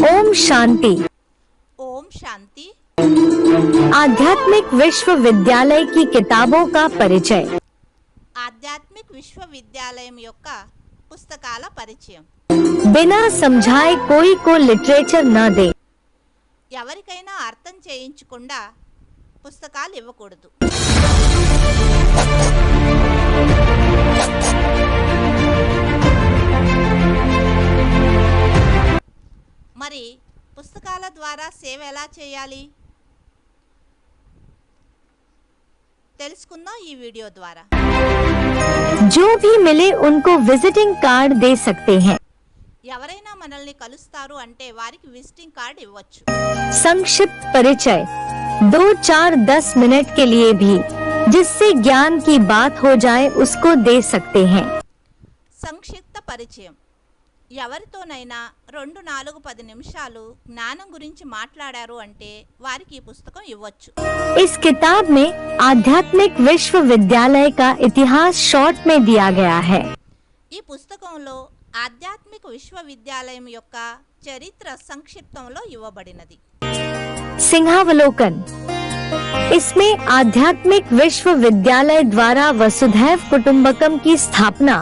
ओम शांति। ओम शांति। आध्यात्मिक विश्वविद्यालय की किताबों का परिचय। आध्यात्मिक विश्वविद्यालय యొక్క పుస్తకాల పరిచయం। बिना समझाए कोई को लिटरेचर न दे। ఎవరికైనా అర్థం చేయించకుండా పుస్తకాలు ఇవ్వకూడదు। మరి పుస్తకాల ద్వారా సేవ ఎలా చేయాలి తెలుసుకుందాం ఈ వీడియో ద్వారా। जो भी मिले उनको विजिटिंग कार्ड दे सकते हैं। ఎవరైనా మనల్ని కలుస్తారు అంటే వారికి విజిటింగ్ కార్డ్ ఇవ్వచ్చు। संक्षिप्त परिचय 2, 4, 10 मिनट के लिए भी जिससे ज्ञान की बात हो जाए उसको दे सकते हैं। సంక్షిప్త పరిచయం ఎవరితోనైనా 2, 4, 10 నిమిషాలు జ్ఞానం గురించి మాట్లాడారు అంటే వారికి ఈ పుస్తకం ఇవ్వచ్చు। इस किताब में आध्यात्मिक विश्वविद्यालय का इतिहास शॉर्ट में दिया गया है। ఈ పుస్తకంలో ఆధ్యాత్మిక విశ్వవిద్యాలయం యొక్క చరిత్ర సంక్షిప్తంలో ఇవ్వబడినది। सिंहावलोकन इसमें आध्यात्मिक विश्वविद्यालय द्वारा वसुधैव कुटुंबकम की स्थापना।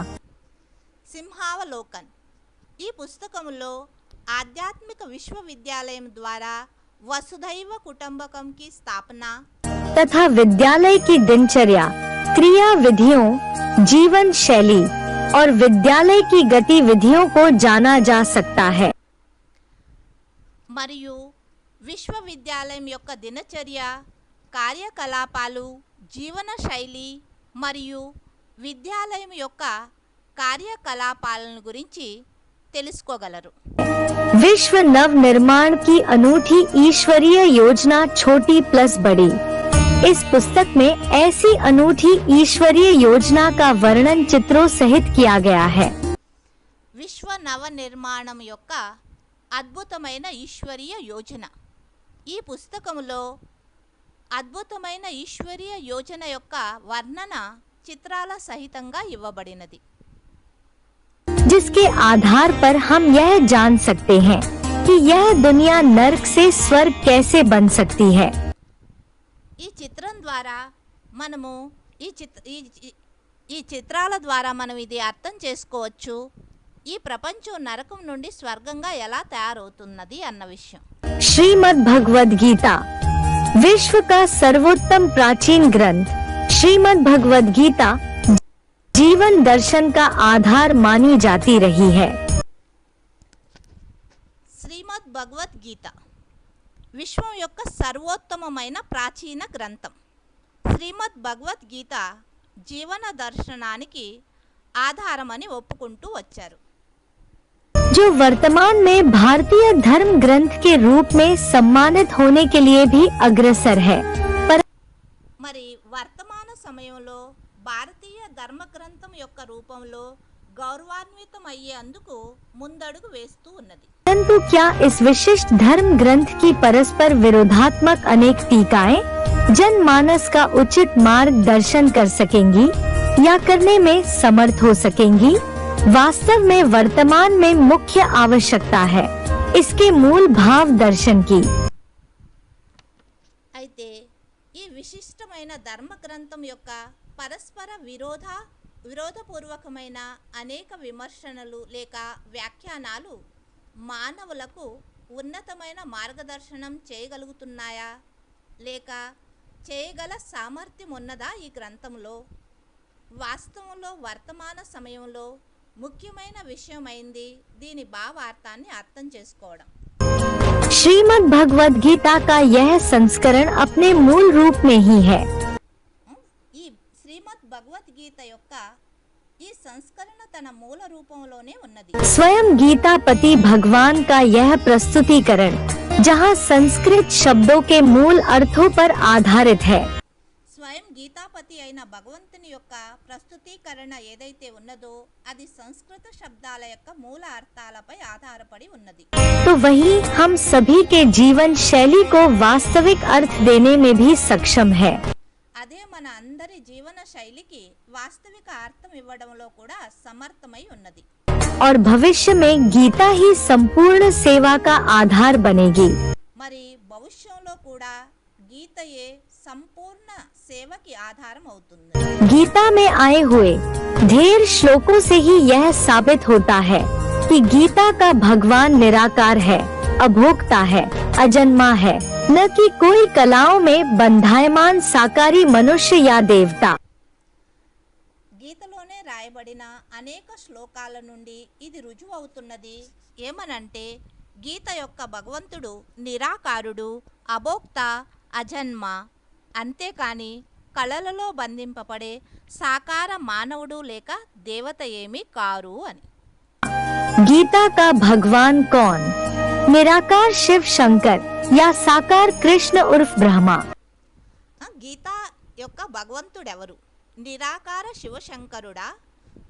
సింహావలోకన్ ఈ పుస్తకంలో ఆధ్యాత్మిక విశ్వవిద్యాలయం ద్వారా వసుధైవ కుటుంబకం की स्थापना तथा विद्यालय की दिनचर्या, क्रिया विधियों, जीवन शैली और विद्यालय की गतिविधियों को जाना जा सकता है। మరియు విశ్వవిద్యాలయం యొక్క దినచర్య, కార్యకలాపాలు, జీవన శైలి మరియు విద్యాలయం యొక్క కార్యకలాపాలను గురించి తెలుసుకోగలరు। विश्व नव निर्माण की अनूठी ईश्वरीय योजना छोटी प्लस बड़ी। इस पुस्तक में ऐसी अनूठी ईश्वरीय योजना का वर्णन चित्रों सहित किया गया है। విశ్వ నవ నిర్మాణం యొక్క అద్భుతమైన ఈశ్వరీయ యోజన ఈ పుస్తకంలో అద్భుతమైన ఈశ్వరీయ యోజన యొక్క వర్ణన చిత్రాల సహితంగా ఇవ్వబడినది। जिसके आधार पर हम यह जान सकते हैं कि यह दुनिया नर्क से स्वर्ग कैसे बन सकती है। ఈ చిత్రం ద్వారా మనము ఈ చిత్రాల ద్వారా మనం ఇది అర్థం చేసుకోవచ్చు ఈ ప్రపంచం నరకం నుండి స్వర్గంగా ఎలా తయారవుతున్నది అన్న విషయం। श्रीमद् भगवद गीता विश्व का सर्वोत्तम प्राचीन ग्रंथ। श्रीमद् भगवद गीता जीवन दर्शन का आधार मानी जाती रही है। శ్రీమద్ భగవద్గీత విశ్వం యొక్క సర్వోత్తమమైన ప్రాచీన గ్రంథం। శ్రీమద్ భగవద్గీత జీవన దర్శనానికి ఆధారమని ఒప్పుకుంటూ వచ్చారు। जो वर्तमान में भारतीय धर्म ग्रंथ के रूप में सम्मानित होने के लिए भी अग्रसर है। మరి వర్తమాన సమయంలో భారతీయ ధర్మ గ్రంథం యొక్క రూపంలో గౌరవాన్వితం అయ్యేందుకు ముందడుగు వేస్తూ ఉన్నది। परंतु क्या इस विशिष्ट धर्म ग्रंथ की परस्पर विरोधात्मक अनेक टीकाएं जनमानस का उचित मार्गदर्शन कर सकेंगी या करने में समर्थ हो सकेंगी? वास्तव में वर्तमान में मुख्य आवश्यकता है इसके मूल भाव दर्शन की। అయితే ఈ విశిష్టమైన ధర్మ గ్రంథం యొక్క పరస్పర విరోధపూర్వకమైన అనేక విమర్శనలు లేక వ్యాఖ్యానాలు మానవులకు ఉన్నతమైన మార్గదర్శనం చేయగలుగుతున్నాయా లేక చేయగల సామర్థ్యం ఉన్నదా ఈ గ్రంథంలో? వాస్తవంలో వర్తమాన సమయంలో ముఖ్యమైన విషయమైంది దీని భావార్థాన్ని అర్థం చేసుకోవడం। श्रीमद् भगवद गीता का यह संस्करण अपने मूल रूप में ही है। ఈ శ్రీమద్ భగవద్గీత యొక్క ఈ సంస్కరణ తన మూల రూపంలోనే ఉన్నది। स्वयं गीतापति भगवान का यह प्रस्तुतिकरण जहाँ संस्कृत शब्दों के मूल अर्थों पर आधारित है। స్వయం గీతాపతి అయిన భగవంతుని యొక్క ప్రస్తుతీకరణ ఏదైతే ఉన్నదో అది సంస్కృత శబ్దాల యొక్క మూల అర్థాలపై ఆధారపడి ఉన్నది। तो वही हम सभी के जीवन शैली को वास्तविक अर्थ देने में भी सक्षम है। అదే మన అందరి జీవన శైలికి వాస్తవిక అర్థం ఇవ్వడంలో కూడా సమర్థమై ఉన్నది। और भविष्य में गीता ही संपूर्ण सेवा का आधार बनेगी। మరి భవిష్యంలో కూడా గీతయే సంపూర్ణ సేవకి ఆధారం అవుతుంది. गीता में आए हुए ढेर श्लोकों से ही यह साबित होता है कि गीता का भगवान निराकार है, अभोक्ता है, अजन्मा है, न कि कोई कलाओं में बंधायमान साकारी मनुष्य या देवता। గీతలోనే రాయబడిన అనేక శ్లోకాల నుండి ఇది రుజువు అవుతున్నది. ఏమనంటే గీత యొక్క భగవంతుడు నిరాకారుడు, అభోక్త, అజన్మ, అంతేకాని కళలలో బంధింపబడే సాకార మానవుడు లేక దేవత ఏమీ కారు అని. गीता का भगवान कौन? निराकार शिव शंकर या साकार कृष्ण उर्फ ब्रह्मा? గీత యొక్క భగవంతుడెవరు? నిరాకార శివశంకరుడా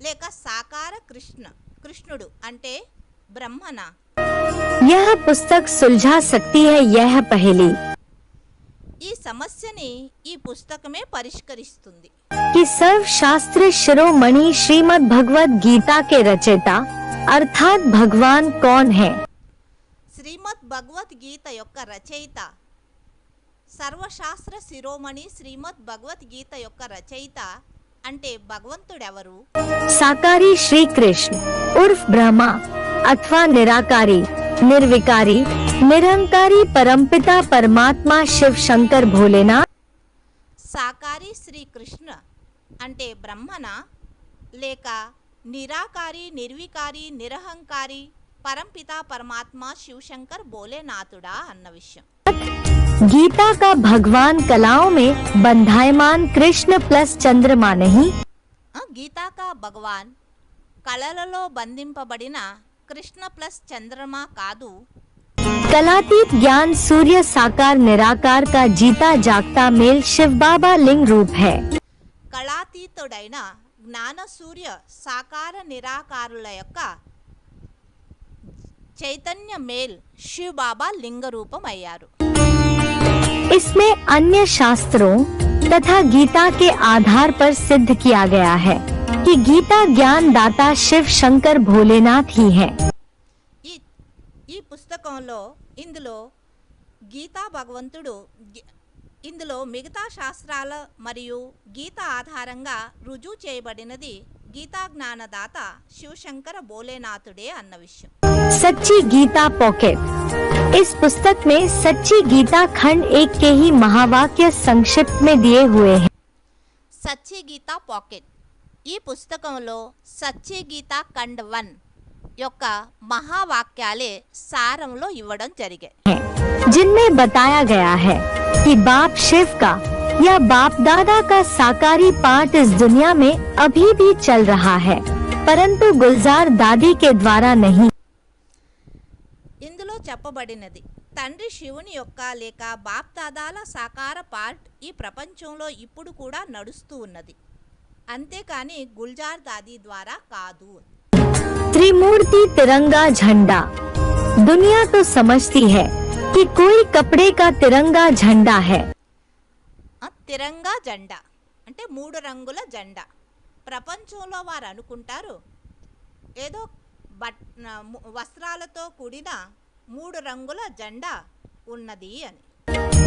లేక సాకార కృష్ణుడు అంటే బ్రహ్మనా? यह पुस्तक सुलझा सकती है यह पहेली ఈ సమస్యని ఈ పుస్తకమే పరిష్కరిస్తుంది. कि सर्व शास्त्र शिरोमणि श्रीमद् भगवद गीता के रचयिता अर्थात भगवान कौन है? శ్రీమద్ భగవద్గీత యొక్క రచయిత, సర్వశాస్త్ర శిరోమణి శ్రీమద్ భగవద్గీత యొక్క రచయిత అంటే భగవంతుడెవరు? साकारी श्री कृष्ण उर्फ ब्रह्मा अथवा निराकारी, निर्विकारी, निरंकारी परमपिता परमात्मा शिव शंकर भोलेनाथ? సాకారి శ్రీకృష్ణ అంటే బ్రహ్మన లేక నిరాకారి, నిర్వికారి, నిరహంకారి పరంపిత పరమాత్మ శివశంకర్ భోలేనాథుడా అన్న విషయం. गीता का भगवान कलाओं में बंधायमान कृष्ण प्लस चंद्रमा नहीं? గీతా కా భగవాన్ కళలలో బంధింపబడిన కృష్ణ ప్లస్ చంద్రమా కాదు. कलातीत ज्ञान सूर्य साकार निराकार का जीता जागता मेल शिव बाबा लिंग रूप है। కళాతీతుడైన జ్ఞాన సూర్య సాకార నిరాకారుల యొక్క చైతన్య మేల్ శివ్ బాబా లింగ రూపం అయ్యారు. इसमें अन्य शास्त्रों तथा गीता के आधार पर सिद्ध किया गया है कि गीता ज्ञान दाता शिव शंकर भोलेनाथ ही है। ఈ పుస్తకంలో ఇందులో గీతా భగవంతుడు ఇందులో మిగతా శాస్త్రాల మరియు గీత ఆధారంగా రుజువు చేయబడినది గీతా జ్ఞానదాత శివశంకర భోలేనాథుడే అన్న విషయం. सच्ची गीता पॉकेट। इस पुस्तक में सच्ची गीता खंड 1 के ही महावाक्य संक्षिप्त में दिए हुए हैं। సచ్చి గీత పాకెట్ ఈ పుస్తకంలో సచ్చి గీత ఖండ్ 1 యొక్క మహావాక్యాలే సారంలో ఇవ్వడం జరిగాయి, जिनमें बताया गया है कि बाप शिव का या बाप दादा का साकारी पाठ इस दुनिया में अभी भी चल रहा है, परंतु गुलजार दादी के द्वारा नहीं। ఇందులో చెప్పబడినది తండ్రి శివుని యొక్క లేక బాప్ దాదాల సాకార పార్ట్ ఈ ప్రపంచంలో ఇప్పుడు కూడా నడుస్తూ ఉన్నది, అంతేకాని గుల్జార్ దాది ద్వారా కాదు. त्रिमूर्ति तिरंगा झंडा। दुनिया तो समझती है कि कोई कपड़े का तिरंगा झंडा है। తిరంగా జెండా అంటే 3 రంగుల జెండా. ప్రపంచంలో వారు అనుకుంటారు ఏదో వస్త్రాలతో కూడిన 3 రంగుల జెండా ఉన్నది అని.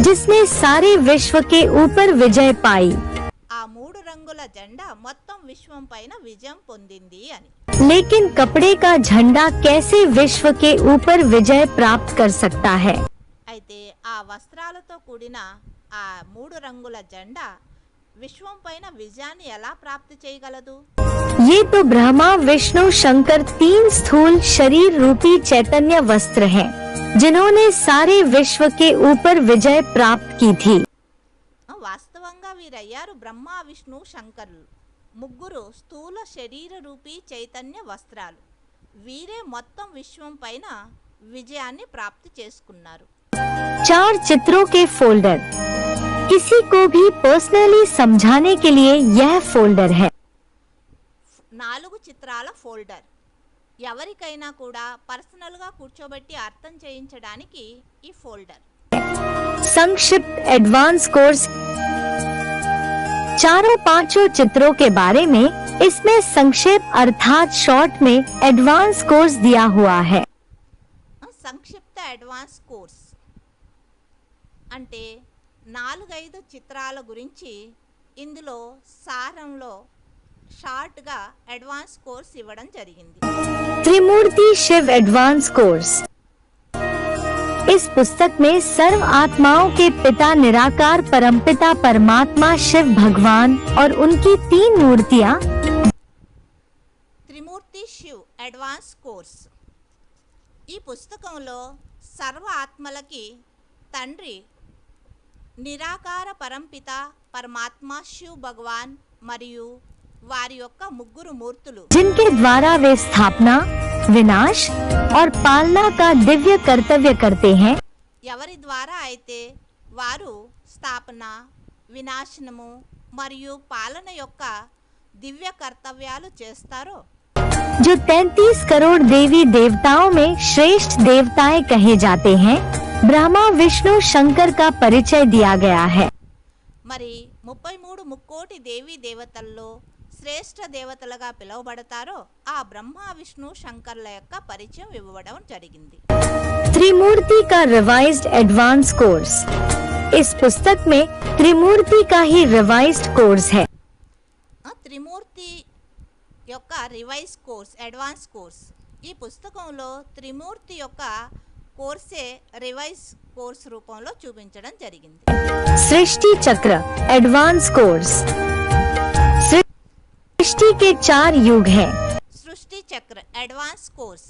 जिसने सारे विश्व के ऊपर विजय पाई। ఆ 3 రంగుల జెండా మొత్తం విశ్వం పైన విజయం పొందింది అని. लेकिन कपड़े का झंडा कैसे विश्व के ऊपर विजय प्राप्त कर सकता है? అయితే ఆ వస్త్రాలతో కూడిన ఆ 3 రంగుల జెండా విశ్వం పైన విజయాన్ని ఎలా ప్రాప్తి చేయగలదు? ये तो ब्रह्मा विष्णु शंकर 3 स्थूल शरीर रूपी चैतन्य वस्त्र हैं, जिन्होंने सारे विश्व के ऊपर विजय प्राप्त की थी। వాస్తవంగా వీరయ్యారు బ్రహ్మ విష్ణు శంకరులు, ముగ్గురు స్థూల శరీర రూపీ చైతన్య వస్త్రాలు. వీరే మొత్తం విశ్వం పైన విజయాన్ని ప్రాప్తి చేసుకున్నారు. 4 चित्रों के फोल्डर। किसी को भी पर्सनली समझाने के लिए यह फोल्डर है। 4 చిత్రాల ఫోల్డర్. ఎవరికైనా కూడా పర్సనల్గా కూర్చోబెట్టి అర్థం చేయించడానికి ఈ ఫోల్డర్. संक्षिप्त एडवांस कोर्स चारों पांचों चित्रों के बारे में इसमें संक्षेप अर्थात शॉर्ट में एडवांस कोर्स दिया हुआ है। సంక్షిప్త అడ్వాన్స్ కోర్స్ అంటే 4-5 చిత్రాల గురించి ఇందులో సారంలో షార్ట్గా అడ్వాన్స్ కోర్స్ ఇవ్వడం జరిగింది। त्रिमूर्ति शिव एडवांस कोर्स। इस पुस्तक में सर्व आत्माओं के पिता निराकार परमपिता परमात्मा शिव भगवान और उनकी 3 मूर्तियाँ త్రిమూర్తి శివ్ అడ్వాన్స్ కోర్స్ ఈ పుస్తకంలో సర్వ ఆత్మలకి తండ్రి నిరాకార పరంపిత పరమాత్మ శివ్ భగవాన్ మరియు వారి యొక్క 3 మూర్తులు जिनके द्वारा वे स्थापना विनाश और पालना का दिव्य कर्तव्य करते हैं, ఎవరి ద్వారా అయితే వారు స్థాపన వినాశనము మరియు పాలన యొక్క దివ్య కర్తవ్యాలు చేస్తారో जो 33 करोड़ देवी देवताओं में श्रेष्ठ देवताएं कहे जाते हैं, ब्रह्मा विष्णु शंकर का परिचय दिया गया है। మరి 33 ముక్కోటి దేవీ దేవతల్లో శ్రేష్ఠ దేవతలుగా పిలువబడతారో ఆ బ్రహ్మ విష్ణు శంకర్ల యొక్క పరిచయం ఇవ్వడం జరిగింది। त्रिमूर्ति का रिवाइज्ड एडवांस कोर्स। इस पुस्तक में त्रिमूर्ति का ही रिवाइज्ड कोर्स है। త్రిమూర్తి యొక్క రివైజ్ కోర్స్ అడ్వాన్స్ కోర్స్ ఈ పుస్తకంలో త్రిమూర్తి యొక్క కోర్సే రివైజ్ కోర్స్ రూపంలో చూపించడం జరిగింది। सृष्टि चक्र एडवांस कोर्स। सृष्टि के 4 युग हैं। సృష్టి చక్ర అడ్వాన్స్ కోర్స్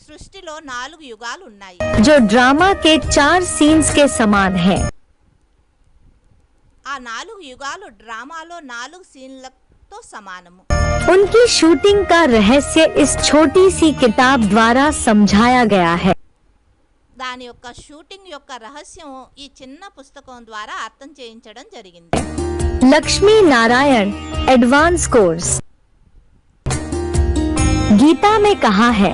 సృష్టిలో 4 యుగాలు ఉన్నాయి जो ड्रामा के 4 सीन्स के समान है। ఆ 4 యుగాలు డ్రామాలో 4 సీన్లతో సమానము। उनकी शूटिंग का रहस्य इस छोटी सी किताब द्वारा समझाया गया है। దాని యొక్క షూటింగ్ యొక్క రహస్యం ఈ చిన్న పుస్తకం ద్వారా అర్థం చేయించడం జరిగింది। Lakshmi Narayan advance course. गीता में कहा है,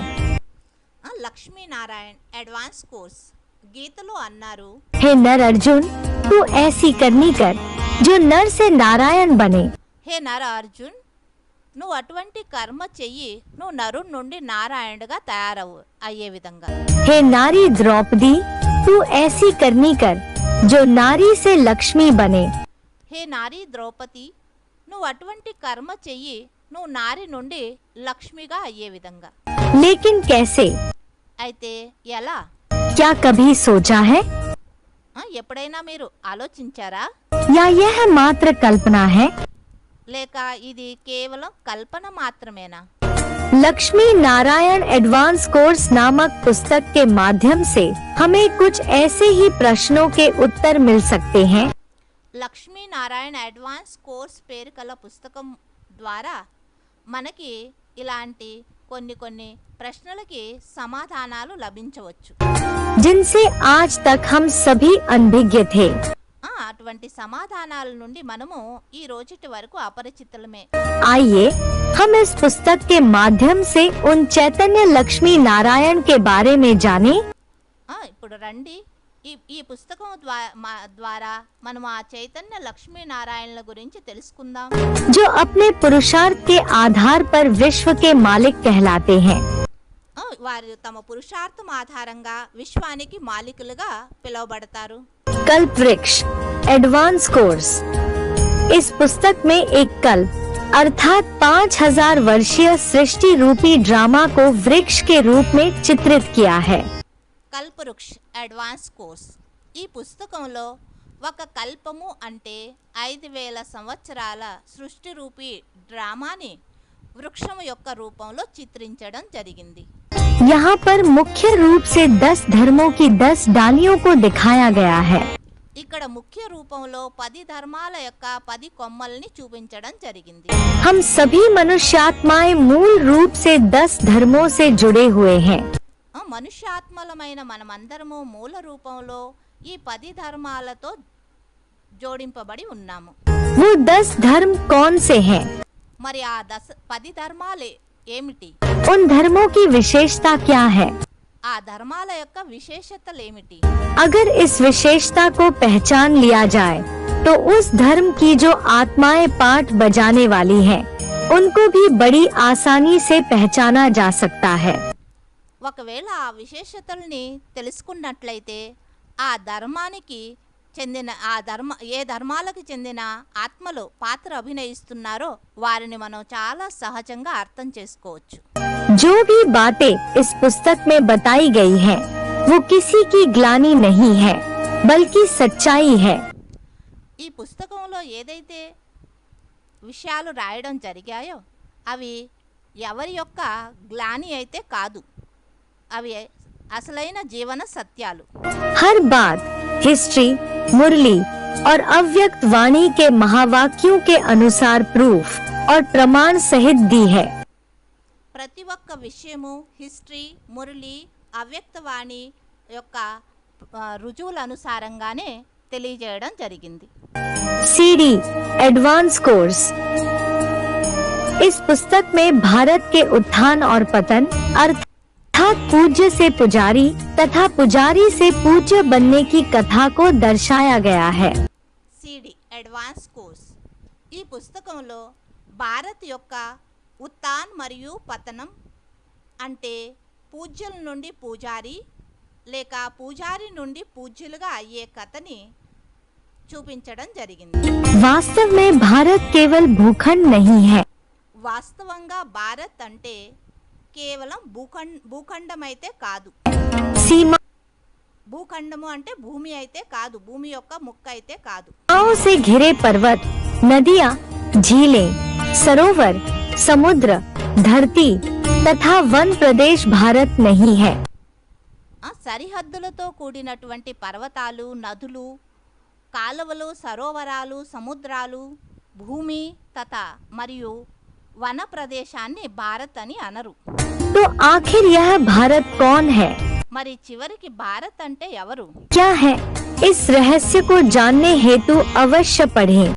లక్ష్మీనారాయణ అడ్వాన్స్ కోర్స్ గీతలో అన్నారు हे नर अर्जुन, तू ऐसी करनी कर जो नर से नारायण बने। హే నర అర్జున్ నువ్వు అటువంటి కర్మ చెయ్యి నువ్వు నరుడి నుండి నారాయణుడిగా తయారవు అయ్యే విధంగా। हे नारी द्रौपदी, तू ऐसी करनी कर जो नारी से लक्ष्मी बने। హే నారీ ద్రౌపది నువ్వు అటువంటి కర్మ చెయ్యి నువ్వు నారి నుండి లక్ష్మిగా అయ్యే విధంగా। लेकिन कैसे? అయితే ఎలా? क्या कभी सोचा है ఎప్పుడైనా మీరు ఆలోచించారా? या यह मात्र कल्पना है? లేక ఇది కేవలం కల్పన మాత్రమేనా? लक्ष्मी नारायण एडवांस कोर्स नामक पुस्तक के माध्यम से हमें कुछ ऐसे ही प्रश्नों के उत्तर मिल सकते हैं। లక్ష్మీనారాయణ అడ్వాన్స్ కోర్స్ పేరు కల పుస్తకం ద్వారా మనకి ఇలాంటి కొన్ని ప్రశ్నలకి సమాధానాలు లభించవచ్చు जिनसे आज तक हम सभी अनभिज्ञ थे। అటువంటి సమాధానాల నుండి మనము ఈ రోజుటి వరకు అపరిచితులమే। आइए हम इस पुस्तक के माध्यम से उन चैतन्य लक्ष्मी नारायण के बारे में जानें ఇప్పుడు రండి ఈ పుస్తకం ద్వారా మనం ఆ చైతన్య లక్ష్మీనారాయణల గురించి తెలుసుకుందాం जो अपने पुरुषार्थ के आधार पर विश्व के मालिक कहलाते हैं। వారు తమ పురుషార్థం ఆధారంగా విశ్వానికి మాలికులుగా పిలువబడతారు। कल्प वृक्ष एडवांस कोर्स। इस पुस्तक में एक कल्प अर्थात 5000 वर्षीय सृष्टि रूपी ड्रामा को वृक्ष के रूप में चित्रित किया है। కల్పవృక్ష్ అడ్వాన్స్ కోర్స్ ఈ పుస్తకంలో ఒక కల్పము అంటే 5000 సంవత్సరాల సృష్టి రూపీ డ్రామాని వృక్షము యొక్క రూపంలో చిత్రించడం జరిగింది। यहाँ पर मुख्य रूप से 10 धर्मों की 10 डालियों को दिखाया गया है। ఇక్కడ ముఖ్య రూపంలో 10 ధర్మాల యొక్క 10 కొమ్మల్ని చూపించడం జరిగింది। हम सभी मनुष्यात्माएं मूल रूप से 10 धर्मों से जुड़े हुए हैं। మనుష్యాత్మలమైన మనమందరము మూల రూపంలో ఈ 10 ధర్మాలతో జోడింపబడి ఉన్నాము। वो 10 धर्म कौन से हैं? మరి ఆ 10 ధర్మాలే ఏమిటి? उन धर्मों की विशेषता क्या है? ఆ ధర్మాల యొక్క విశేషతలేమిటి? अगर इस विशेषता को पहचान लिया जाए तो उस धर्म की जो आत्माएं पाठ बजाने वाली हैं, उनको भी बड़ी आसानी से पहचाना जा सकता है। ఒకవేళ ఆ విశేషతల్ని తెలుసుకున్నట్లయితే ఆ ధర్మానికి చెందిన ఏ ధర్మాలకు చెందిన ఆత్మలు పాత్ర అభినయిస్తున్నారో వారిని మనం చాలా సహజంగా అర్థం చేసుకోవచ్చు. जो भी बातें इस पुस्तक में बताई गई हैं, वो किसी की ग्लानि नहीं है, बल्कि सच्चाई है. ఈ పుస్తకంలో ఏదైతే విషయాలు రాయడం జరిగాయో అవి ఎవరి యొక్క గ్లాని అయితే కాదు, అవి అసలైన జీవన సత్యాలు. हर बात हिस्ट्री, मुरली और अव्यक्त वाणी के महावाक्यों के अनुसार प्रूफ और प्रमाण सहित दी है. ప్రతి ఒక్క విషయము హిస్టరీ, మురళి, అవ్యక్తవాణి యొక్క రుజువుల అనుసారంగానే తెలియజేయడం జరిగింది. CD advance course. इस पुस्तक में भारत के उत्थान और पतन अर्थात पूज्य से पुजारी तथा पुजारी से पूज्य बनने की कथा को दर्शाया गया है. CD advance course. ఈ పుస్తకంలో భారత్ యొక్క ఉత్థాన్ మరియు పతనం అంటే పూజ్యుల నుండి పూజారి లేక పూజారి నుండి పూజ్యులుగా అయ్యే కథని చూపించడం జరిగింది. वास्तव में भारत केवल भूखंड नहीं है. వాస్తవంగా భారత్ అంటే కేవలం భూఖండం అయితే కాదు. सीमा భూఖండము అంటే భూమి అయితే కాదు, భూమి యొక్క ముక్క అయితే కాదు. सीमाओं से घिरे पर्वत, नदियाँ, झीलें, सरोवर, समुद्र, धरती तथा वन प्रदेश भारत नहीं है. సరిహద్దులతో కూడినటువంటి పర్వతాలు, నదులు, కాలువలు, సరోవరాలు, సముద్రాలు, భూమి తథా మరియు వన ప్రదేశాన్ని భారత్ అని అనరు. तो आखिर यह भारत कौन है, మరి చివరికి భారత్ అంటే ఎవరు? क्या है? इस रहस्य को जानने हेतु अवश्य पढ़ें.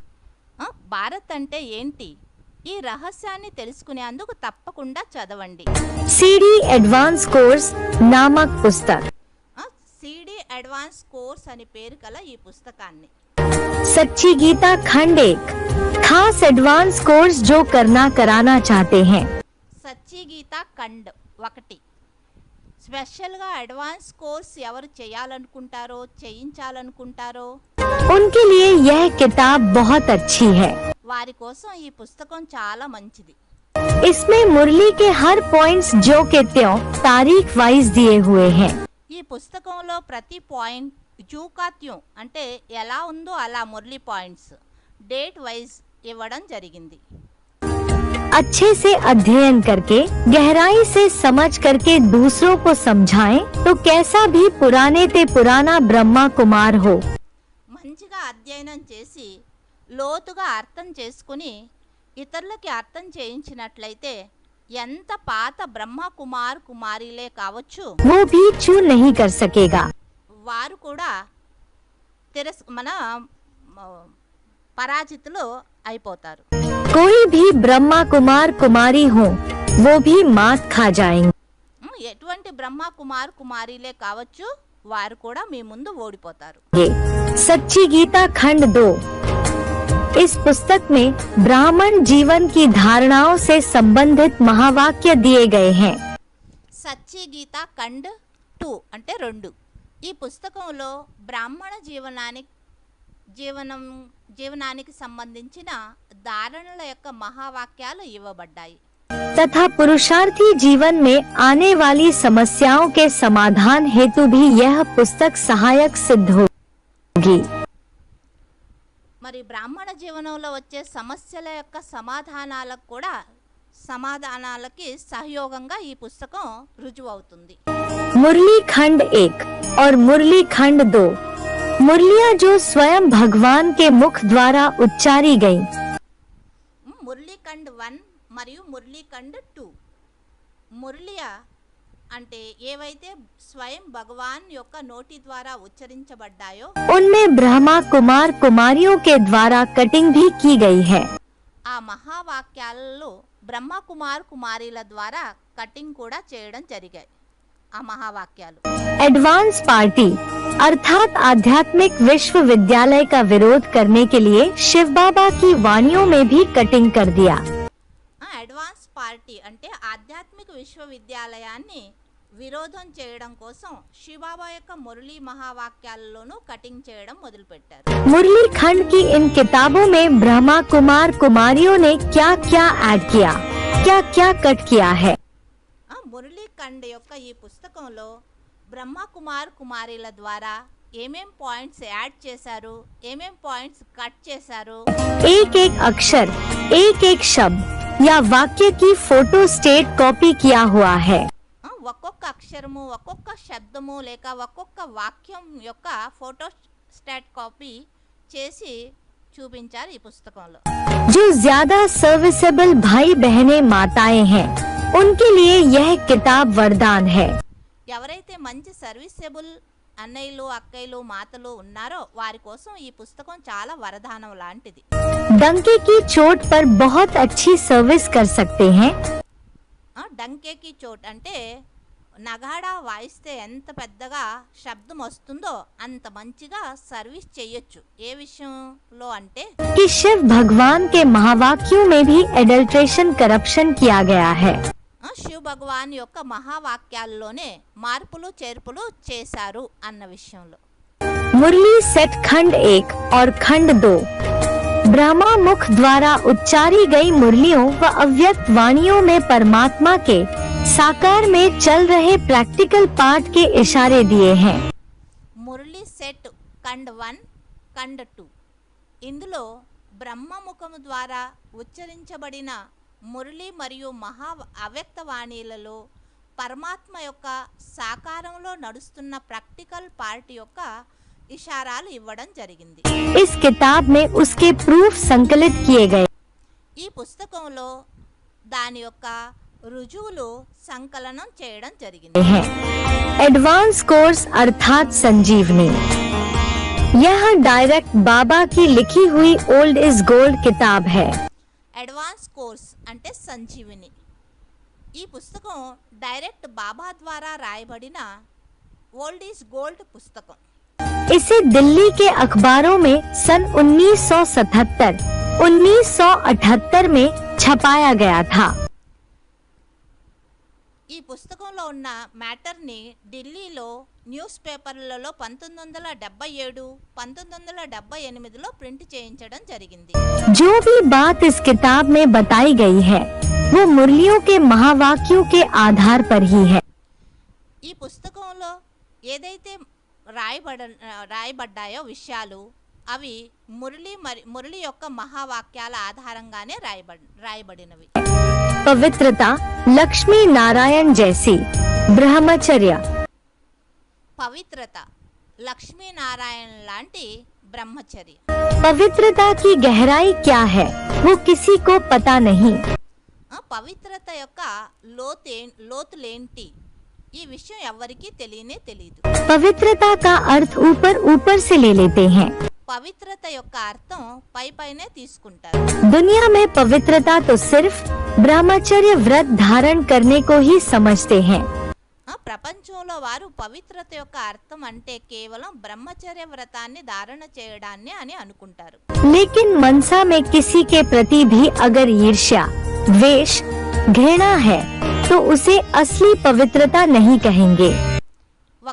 భారత్ అంటే ఏంటి? ఈ రహస్యాన్ని తెలుసుకునేందుకు తప్పకుండా చదవండి. सीडी एडवांस कोर्स नामक पुस्तक. సిడి అడ్వాన్స్ కోర్స్ అని పేరు గల ఈ పుస్తకాన్ని सच्ची गीता खंड 1 खास एडवांस कोर्स जो करना कराना चाहते हैं. సచ్చి గీత ఖండ్ 1 స్పెషల్గా అడ్వాన్స్ కోర్స్ ఎవరు చేయాలనుకుంటారో చేయించాలనుకుంటారో उनके लिए यह किताब बहुत अच्छी है. వారి కోసం ఈ పుస్తకం చాలా మంచిది. इसमें मुरली के हर पॉइंट्स जो के त्यों तारीख वाइज दिए हुए हैं. ఈ పుస్తకంలో ప్రతి పాయింట్ జూకాత్యం అంటే ఎలా ఉందో అలా మురళి పాయింట్స్ డేట్ వైజ్ ఇవ్వడం జరిగింది. अच्छे से अध्ययन करके गहराई से समझ करके दूसरों को समझाएं तो कैसा भी पुराने ते पुराना ब्रह्मा कुमार हो. మంచిగా అధ్యయనం చేసి లోతుగా అర్థం చేసుకుని ఇతరులకి అర్థం చేయించినట్లయితే ఎంత పాత బ్రహ్మ కుమార్ కుమారిలే కావచ్చు, वो भी छू नहीं कर सकेगा. వారు కూడా పరాజితులు అయిపోతారు. कोई भी ब्रह्मा कुमार कुमारी हो वो भी मात खा जाएंगे. ఎటువంటి బ్రహ్మ కుమార్ కుమారిలే కావచ్చు, వారు కూడా మీ ముందు ఓడిపోతారు. सच्ची गीता खंड 2. इस पुस्तक में ब्राह्मण जीवन की धारणाओं से संबंधित महावाक्य दिए गए हैं. సచ్చి గీత ఖండ్ 2 అంటే 2. ఈ పుస్తకంలో బ్రాహ్మణ జీవనానికి సంబంధించిన ధారణల యొక్క మహావాక్యాలు ఇవ్వబడ్డాయి. तथा पुरुषार्थी जीवन में आने वाली समस्याओं के समाधान हेतु भी यह पुस्तक सहायक सिद्ध होगी. మరి బ్రాహ్మణ జీవనంలో వచ్చే సమస్యల యొక్క సమాధానాలకి సహయోగంగా ఈ పుస్తకం రుజువు అవుతుంది. मुरली खंड 1 और मुरली खंड 2 मुरलियाँ जो स्वयं भगवान के मुख द्वारा उच्चारी गयी. మురళీ ఖండ్ 1 మరియు మురళీ ఖండ్ 2 మురళియా అంటే ఏవైతే స్వయం భగవాన్ యొక్క నోటి ద్వారా ఉచ్చరించబడ్డాయో उनमें ब्रह्मा कुमार कुमारियों के द्वारा कटिंग भी की गई है. ఆ మహావాక్యాలలో బ్రహ్మ కుమార్ కుమారీల ద్వారా కటింగ్ కూడా చేయడం జరిగాయి. ఆ మహావాక్యాలు एडवांस पार्टी अर्थात आध्यात्मिक विश्वविद्यालय का विरोध करने के लिए शिव बाबा की वाणियों में भी कटिंग कर दिया। అడ్వాన్స్ పార్టీ అంటే ఆధ్యాత్మిక విశ్వవిద్యాలయాన్ని విరోధం చేయడం కోసం శివబాబా యొక్క మురళీ మహావాక్యాలలోనూ కటింగ్ చేయడం మొదలుపెట్టారు। मुरली खंड की इन किताबों में ब्रह्मा कुमार कुमारियों ने क्या क्या ऐड किया, क्या क्या कट किया है। మురళీ ఖండ్ యొక్క ఈ పుస్తకంలో బ్రహ్మ కుమార్ కుమారీల ద్వారా ఏమేం పాయింట్స్ యాడ్ చేశారు, ఏమేం పాయింట్స్ కట్ చేశారు, एक एक अक्षर, एक एक शब्द या वाक्य की फोटो स्टेट कॉपी किया हुआ है। ఒక్కొక్క అక్షరము, ఒక్కొక్క శబ్దము లేక ఒక్కొక్క వాక్యం యొక్క ఫోటో స్టాట్ కాపీ చేసి చూపించారు ఈ పుస్తకంలో। जो ज्यादा सर्विसेबल भाई बहनें माताएं हैं उनके लिए यह किताब वरदान है। ఎవరైతే మంచి సర్వీసెబుల్ అన్నయ్యలు అక్కయ్యలు మాతలు ఉన్నారో వారి కోసం ఈ పుస్తకం చాలా వరదానం లాంటిది। डंके की चोट पर बहुत अच्छी सर्विस कर सकते हैं। డంకేకి చోట్ అంటే నగాడా వాయిస్తే ఎంత పెద్దగా శబ్దం వస్తుందో అంత మంచిగా సర్వీస్ చేయొచ్చు। ఏ విషయంలో అంటే कि शिव भगवान के महावाक्यों में भी एडल्ट्रेशन करप्शन किया गया है। శివ్ భగవాన్ యొక్క మహావాక్యాల్లోనే మార్పులు చేర్పులు చేశారు అన్న విషయంలో। मुरली सेट खंड 1 और खंड 2 ब्रह्मा मुख द्वारा उच्चारी गई मुरलियों व अव्यक्त वाणियों में परमात्मा के साकार में चल रहे प्रैक्टिकल पाठ के इशारे दिए हैं। మురళీ సెట్ ఖండ్ 1 ఖండ్ 2 ఇందులో బ్రహ్మముఖము ద్వారా ఉచ్చరించబడిన మురళి మరియు మహా అవ్యక్త వాణిలలో పరమాత్మ యొక్క సాకారంలో నడుస్తున్న ప్రాక్టికల్ పార్ట్ యొక్క ఇషారాలు ఇవ్వడం జరిగింది। इस किताब में उसके प्रूफ संकलित किए गए ఈ పుస్తకంలో దాని యొక్క రుజువులు సంకలనం చేయడం జరిగింది। हैं। एडवांस कोर्स अर्थात संजीवनी, यह डायरेक्ट बाबा की लिखी हुई ओल्ड इज गोल्ड किताब है। అడ్వాన్స్ కోర్స్ అంటే సంజీవిని। ఈ పుస్తకం డైరెక్ట్ బాబా ద్వారా రాయబడిన ఓల్డ్ ఈజ్ గోల్డ్ పుస్తకం। इसे दिल्ली के अखबारों में सन 1977, 1978 में छपाया गया था। ఈ పుస్తకంలో ఉన్న మ్యాటర్ని ఢిల్లీలో న్యూస్ పేపర్లలో 1977, 1978లో ప్రింట్ చేయించడం జరిగింది। जो भी बात इस किताब में बताई गई है वो मुरलियों के महावाक्यों के आधार पर ही है। ఈ పుస్తకంలో ఏదైతే రాయబడ్డాయో విషయాలు అవి మురళి యొక్క మహావాక్యాల ఆధారంగానే రాయబడినవి। पवित्रता, लक्ष्मी नारायण जैसी, ब्रह्मचर्य, పవిత్రత, లక్ష్మీనారాయణ లాంటి బ్రహ్మచర్య। पवित्रता की गहराई क्या है वो किसी को पता नहीं। పవిత్రత యొక్క లోతులేంటి ఈ విషయం ఎవరికీ తెలియదు। पवित्रता का अर्थ ऊपर ऊपर से ले लेते हैं। పవిత్రత యొక్క అర్థం పైనే తీసుకుంటారు। दुनिया में पवित्रता तो सिर्फ ब्रह्मचर्य व्रत धारण करने को ही समझते हैं। ప్రపంచంలో వారు పవిత్రత యొక్క అర్థం అంటే కేవలం బ్రహ్మచర్య వ్రతాన్ని ధారణ చేయడాన్ని అని అనుకుంటారు। लेकिन मनसा में किसी के प्रति भी अगर ईर्ष्या, द्वेष, घृणा है तो उसे असली पवित्रता नहीं कहेंगे।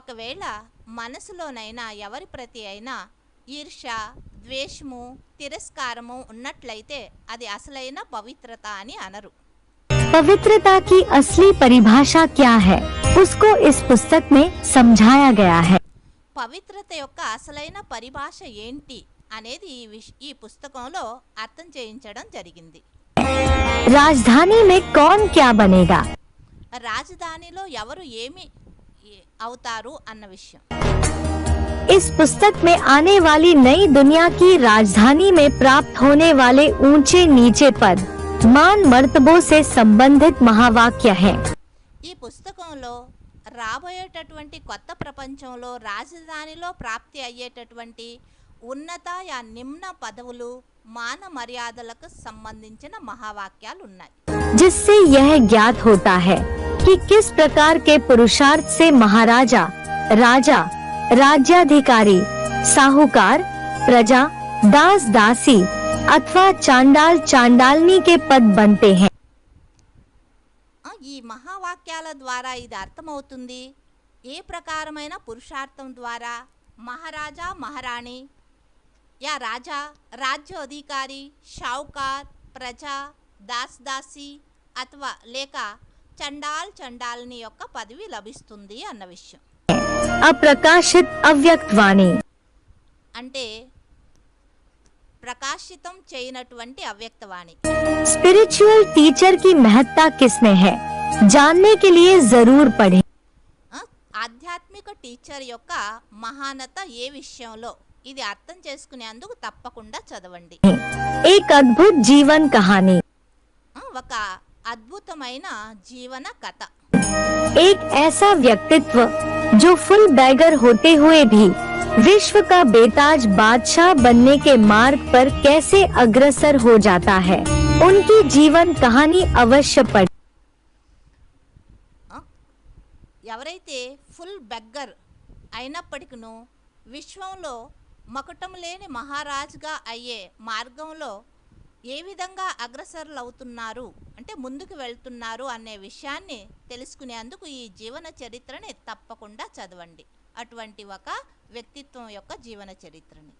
ఒకవేళ మనసులోనైనా ఎవరి ప్రతి అయినా ఈర్ష, ద్వేషము, తిరస్కారము ఉన్నట్లయితే అది అసలైన పవిత్రత అని అనరు। पवित्रता की असली परिभाषा क्या है उसको इस पुस्तक में समझाया गया है। పవిత్రత యొక్క అసలైన పరిభాష ఏంటి అనేది ఈ పుస్తకంలో అర్థం చేయించడం జరిగింది। राजधानी में कौन क्या बनेगा, రాజధానిలో ఎవరు ఏమి అవుతారు అన్న విషయం। इस पुस्तक में आने वाली नई दुनिया की राजधानी में प्राप्त होने वाले ऊंचे नीचे पद, मान मर्तबों से संबंधित महावाक्य हैं। ఈ పుస్తకంలో రాబోయేటటువంటి కొత్త ప్రపంచంలో రాజధానిలో ప్రాప్తి అయ్యేటటువంటి ఉన్నత యా నిమ్న పదవులు, మాన మర్యాదలకు సంబంధించిన మహావాక్యాలు ఉన్నాయి। जिससे यह ज्ञात होता है कि किस प्रकार के पुरुषार्थ से महाराजा, राजा, राज्याधिकारी, साहूकार, प्रजा, दास दासी अथवा चांडाल चांडालनी के पद बनते हैं। ఈ మహావాక్యాల ద్వారా ఇది అర్థమవుతుంది. ఏ ప్రకారమైన పురుషార్థం ద్వారా మహారాజా మహారాణి యా రాజా, రాజ్య అధికారి, షావుకార్, ప్రజా, దాస్ దాసి అథవా లేక చండాల్ చండాల్ని యొక్క పదవి లభిస్తుంది అన్న విషయం. అప్రకాశిత్ అవ్యక్త వాణి అంటే ప్రకాశితం చేయనటువంటి అవ్యక్తవాణి. स्पिरिचुअल टीचर की महत्ता किसमें है, जानने के लिए जरूर पढ़ें। ఆధ్యాత్మిక టీచర్ యొక్క మహానత ఏ విషయంలో ఇది అర్థం చేసుకునేందుకు తప్పకుండా చదవండి. एक अद्भुत जीवन कहानी, ఒక అద్భుతమైన జీవన కథ. एक ऐसा व्यक्तित्व जो फुल बैगर होते हुए भी विश्व का बेताज बादशाह बनने के मार्ग पर कैसे अग्रसर हो जाता है, उनकी जीवन कहानी अवश्य पढ़ें। ఎవరైతే ఫుల్ బెగ్గర్ అయినప్పటికీ విశ్వంలో మకుటం లేని మహారాజుగా అయ్యే మార్గంలో ఏ విధంగా అగ్రసరులు అవుతున్నారు అంటే ముందుకు వెళ్తున్నారు అనే విషయాన్ని తెలుసుకునేందుకు ఈ జీవన చరిత్రని తప్పకుండా చదవండి. అటువంటి ఒక వ్యక్తిత్వం యొక్క జీవన చరిత్రని.